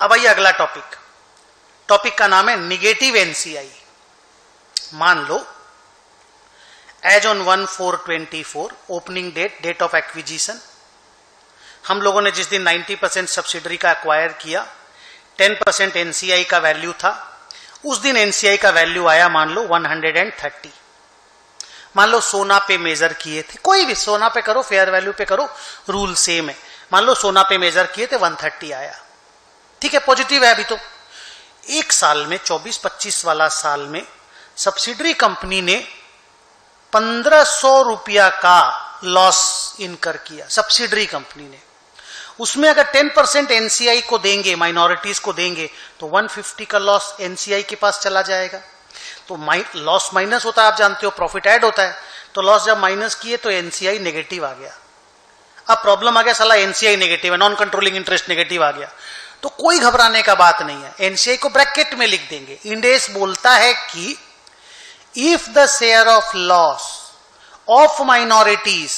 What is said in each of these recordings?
अब आइए अगला टॉपिक का नाम है निगेटिव एनसीआई। मान लो as on 1/4/24 opening date of acquisition, हम लोगों ने जिस दिन 90% सब्सिडरी का एक्वायर किया, 10% एनसीआई का वैल्यू था, उस दिन एनसीआई का वैल्यू आया मान लो 130। मान लो सोना पे मेजर किए थे, कोई भी सोना पे करो, फेयर वैल्यू पे करो, रूल सेम है। मान लो सोना पे मेजर किए थे 130 आया, ठीक है, पॉजिटिव है। अभी तो एक साल में 24-25 वाला साल में सब्सिडरी कंपनी ने 1500 रुपया का लॉस इनकर किया, सब्सिडरी कंपनी ने। उसमें अगर 10% एनसीआई को देंगे, माइनॉरिटीज को देंगे, तो 150 का लॉस एनसीआई के पास चला जाएगा। तो लॉस माइनस होता है, आप जानते हो, प्रॉफिट ऐड होता है। तो लॉस जब माइनस किए तो एनसीआई नेगेटिव आ गया। अब प्रॉब्लम आ गया, साला एनसीआई नेगेटिव है, नॉन कंट्रोलिंग इंटरेस्ट नेगेटिव आ गया। तो कोई घबराने का बात नहीं है, एनसीआई को ब्रैकेट में लिख देंगे। इंड एस बोलता है कि if the share of loss of minorities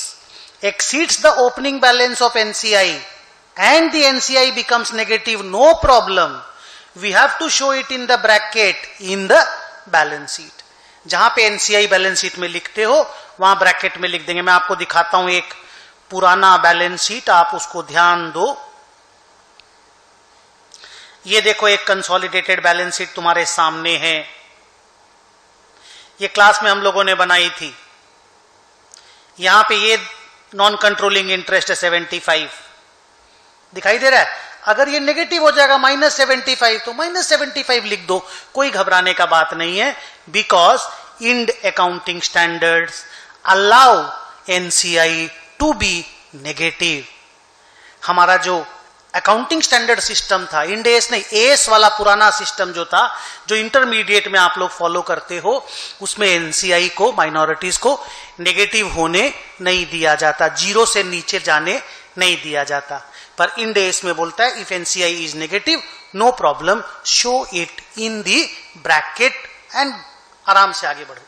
exceeds the opening balance of NCI and the NCI becomes negative, no problem, we have to show it in the bracket in the balance sheet। जहां पे NCI balance sheet में लिखते हो वहां bracket में लिख देंगे। मैं आपको दिखाता हूं एक पुराना बैलेंस शीट, आप उसको ध्यान दो। ये देखो एक कंसोलिडेटेड बैलेंस शीट तुम्हारे सामने है, ये क्लास में हम लोगों ने बनाई थी। यहां पे ये नॉन कंट्रोलिंग इंटरेस्ट है 75, दिखाई दे रहा है। अगर ये नेगेटिव हो जाएगा -75, तो -75 लिख दो, कोई घबराने का बात नहीं है, because Ind accounting standards allow NCI to be negative. हमारा जो अकाउंटिंग स्टैंडर्ड सिस्टम था, इंड एस नहीं, एस वाला पुराना सिस्टम जो था, जो इंटरमीडिएट में आप लोग फॉलो करते हो, उसमें एनसीआई को, माइनॉरिटीज को नेगेटिव होने नहीं दिया जाता, 0 से नीचे जाने नहीं दिया जाता। पर इंड एस में बोलता है if NCI is negative, no problem, show it in the bracket and आराम से आगे बढ़ो।